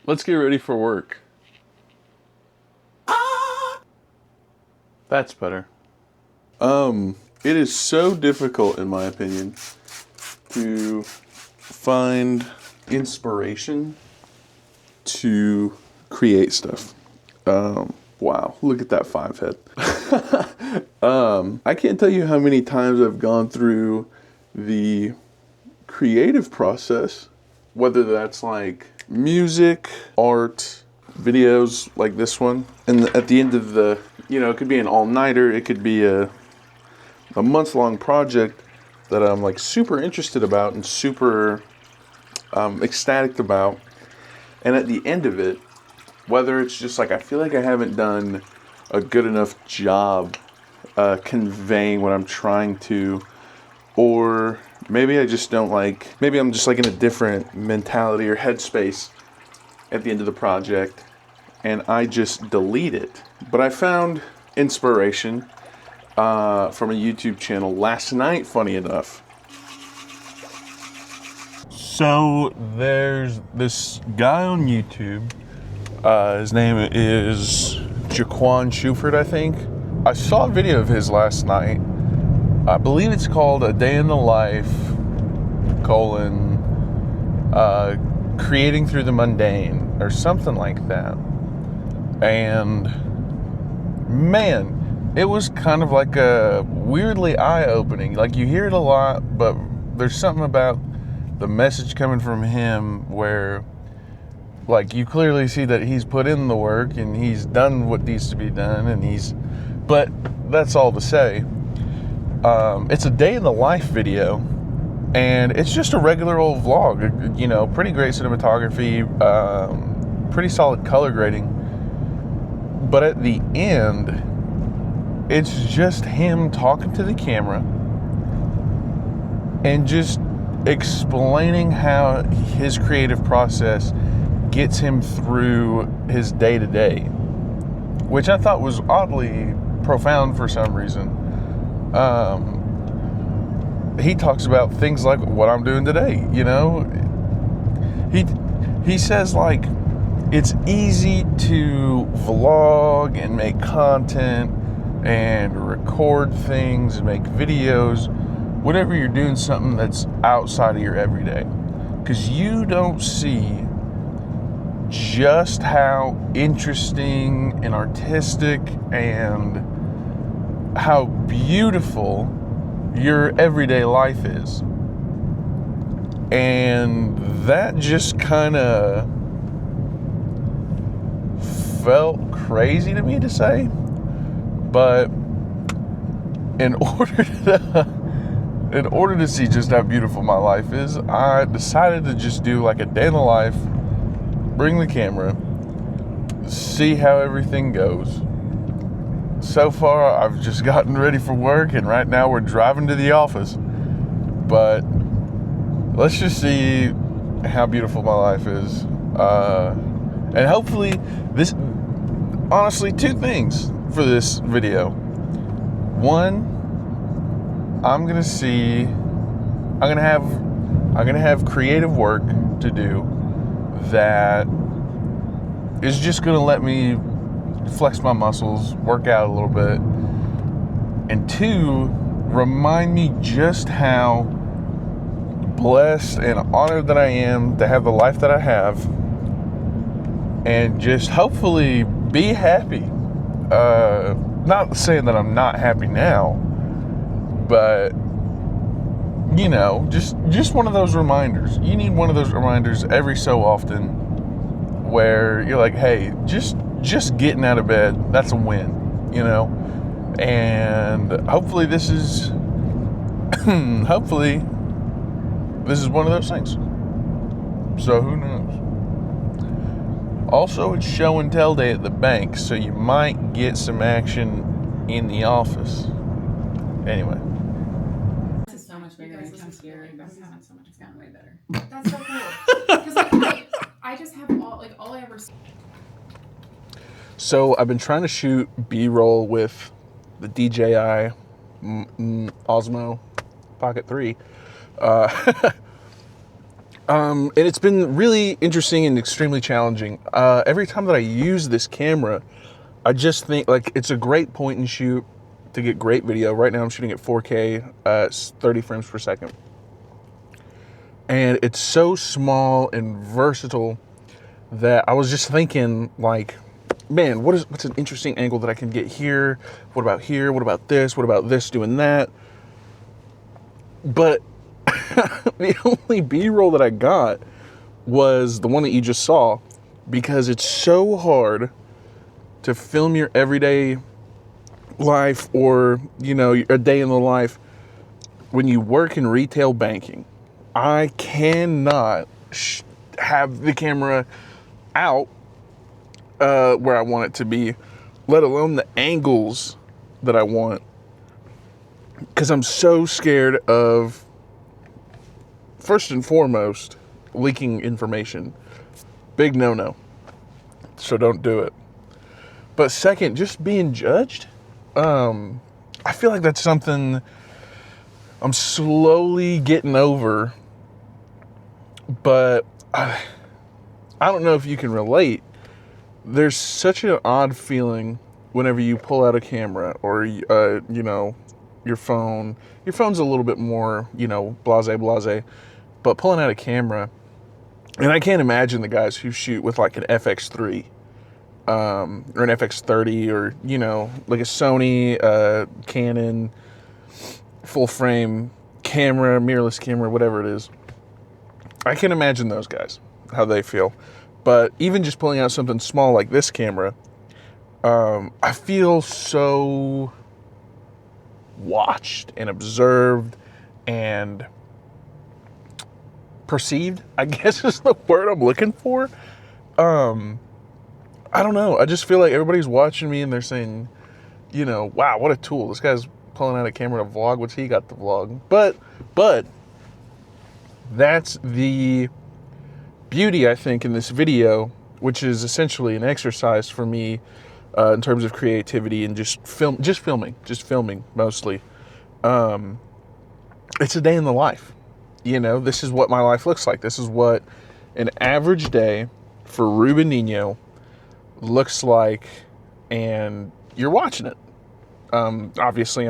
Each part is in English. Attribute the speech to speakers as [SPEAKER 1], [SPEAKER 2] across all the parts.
[SPEAKER 1] Let's get ready for work. That's better. It is so difficult, in my opinion, to find inspiration to create stuff. Wow, look at that 5 head. I can't tell you how many times I've gone through the creative process, whether that's like music, art, videos like this one. And at the end of the, it could be an all-nighter, it could be a month-long project that I'm like super interested about and super ecstatic about. And at the end of it, whether it's just like I feel like I haven't done a good enough job conveying what I'm trying to, or maybe I just don't maybe I'm just like in a different mentality or headspace at the end of the project and I just delete it. But I found inspiration from a YouTube channel last night, funny enough. So there's this guy on YouTube. His name is Jaquan Shuford, I think. I saw a video of his last night. I believe it's called A Day in the Life, creating through the mundane, or something like that. And man, it was kind of like a weirdly eye-opening. Like, you hear it a lot, but there's something about the message coming from him where, like, you clearly see that he's put in the work and he's done what needs to be done, but that's all to say. It's a day in the life video, and it's just a regular old vlog, pretty great cinematography, pretty solid color grading. But at the end, it's just him talking to the camera and just explaining how his creative process gets him through his day-to-day, which I thought was oddly profound for some reason. He talks about things like what I'm doing today, He says, like, it's easy to vlog and make content and record things and make videos whenever you're doing something that's outside of your everyday, because you don't see just how interesting and artistic and how beautiful your everyday life is. And that just kind of felt crazy to me to say, but in order to see just how beautiful my life is, I decided to just do like a day in the life, bring the camera, see how everything goes. So far, I've just gotten ready for work, and right now we're driving to the office. But let's just see how beautiful my life is. And hopefully honestly, 2 things for this video. One, I'm gonna have creative work to do that is just gonna let me flex my muscles, work out a little bit. And 2, remind me just how blessed and honored that I am to have the life that I have, and just hopefully be happy. Not saying that I'm not happy now, but just one of those reminders. You need one of those reminders every so often where you're like, hey, just getting out of bed, that's a win, and hopefully this is one of those things. So who knows? Also, it's show and tell day at the bank, so you might get some action in the office. Anyway.
[SPEAKER 2] This is so much bigger than it comes here. It's gotten way better.
[SPEAKER 3] That's so cool. Because I just have all I ever see.
[SPEAKER 1] So I've been trying to shoot B-roll with the DJI Osmo Pocket 3. And it's been really interesting and extremely challenging. Every time that I use this camera, I just think like it's a great point and shoot to get great video. Right now I'm shooting at 4K, 30 frames per second. And it's so small and versatile that I was just thinking like, man, what's an interesting angle that I can get here? What about here? What about this? What about this doing that? But the only B-roll that I got was the one that you just saw, because it's so hard to film your everyday life or, you know, a day in the life when you work in retail banking. I cannot have the camera out where I want it to be, let alone the angles that I want, because I'm so scared of, first and foremost, leaking information. Big no-no. So don't do it. But second, just being judged. I feel like that's something I'm slowly getting over, but I don't know if you can relate. There's such an odd feeling whenever you pull out a camera or, you know, your phone. Your phone's a little bit more, you know, blase, but pulling out a camera, and I can't imagine the guys who shoot with like an FX3 or an FX30 or, you know, like a Sony, Canon, full frame camera, mirrorless camera, whatever it is. I can imagine those guys, how they feel. But even just pulling out something small like this camera, I feel so watched and observed and perceived, I guess is the word I'm looking for. I don't know. I just feel like everybody's watching me and they're saying, you know, wow, what a tool. This guy's pulling out a camera to vlog. What's he got to vlog? But that's the beauty, I think, in this video, which is essentially an exercise for me in terms of creativity and just filming mostly. It's a day in the life. You know, this is what my life looks like. This is what an average day for Ruben Nino looks like, and you're watching it. Obviously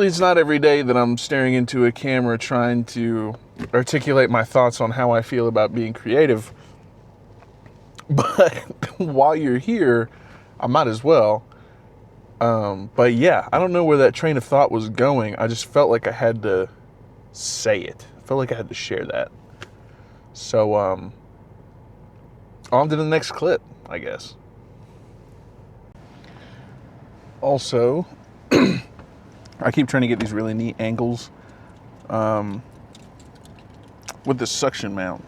[SPEAKER 1] it's not every day that I'm staring into a camera trying to articulate my thoughts on how I feel about being creative. But while you're here, I might as well. But yeah, I don't know where that train of thought was going. I just felt like I had to say it. I felt like I had to share that. So, on to the next clip, I guess. Also, I keep trying to get these really neat angles with this suction mount.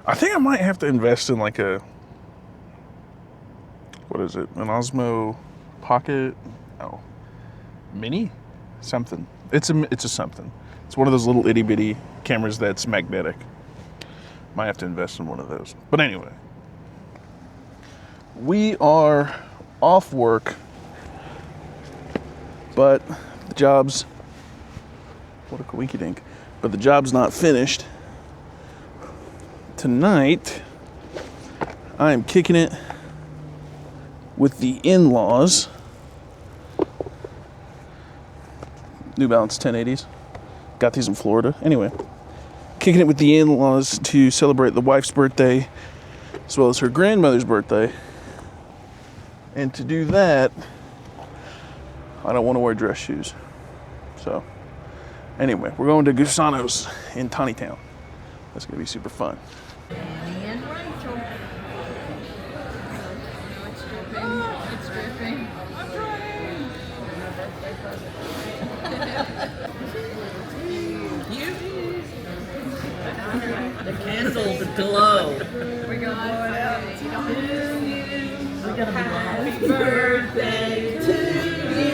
[SPEAKER 1] I think I might have to invest in like a, what is it? An Osmo Pocket? Oh, Mini? Something. It's a something. It's one of those little itty bitty cameras that's magnetic. Might have to invest in one of those. But anyway, we are off work, but the job's, what a coinky dink, but the job's not finished. Tonight, I am kicking it with the in-laws. New Balance 1080s. Got these in Florida. Anyway, kicking it with the in-laws to celebrate the wife's birthday as well as her grandmother's birthday. And to do that, I don't want to wear dress shoes. So, anyway, we're going to Gusano's in Tawnytown. That's going to be super fun.
[SPEAKER 2] And Rachel. It's dripping. It's dripping. I'm trying. The candles glow. We're going out to you. We're going to be happy birthday to you.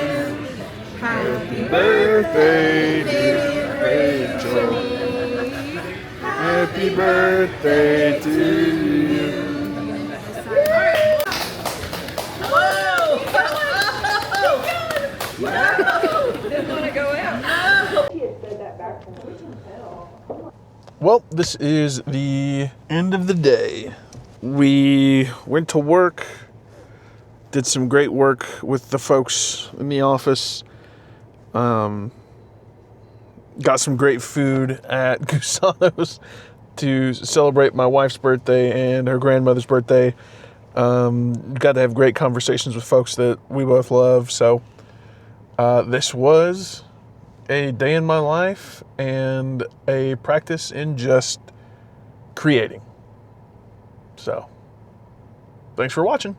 [SPEAKER 2] Happy birthday, dear Rachel. Happy birthday to you. Whoa! No! Didn't want to go out. No! He had said that back from we can tell.
[SPEAKER 1] Well, this is the end of the day. We went to work, did some great work with the folks in the office. Got some great food at Gusano's to celebrate my wife's birthday and her grandmother's birthday. Got to have great conversations with folks that we both love. So this was a day in my life and a practice in just creating. So thanks for watching.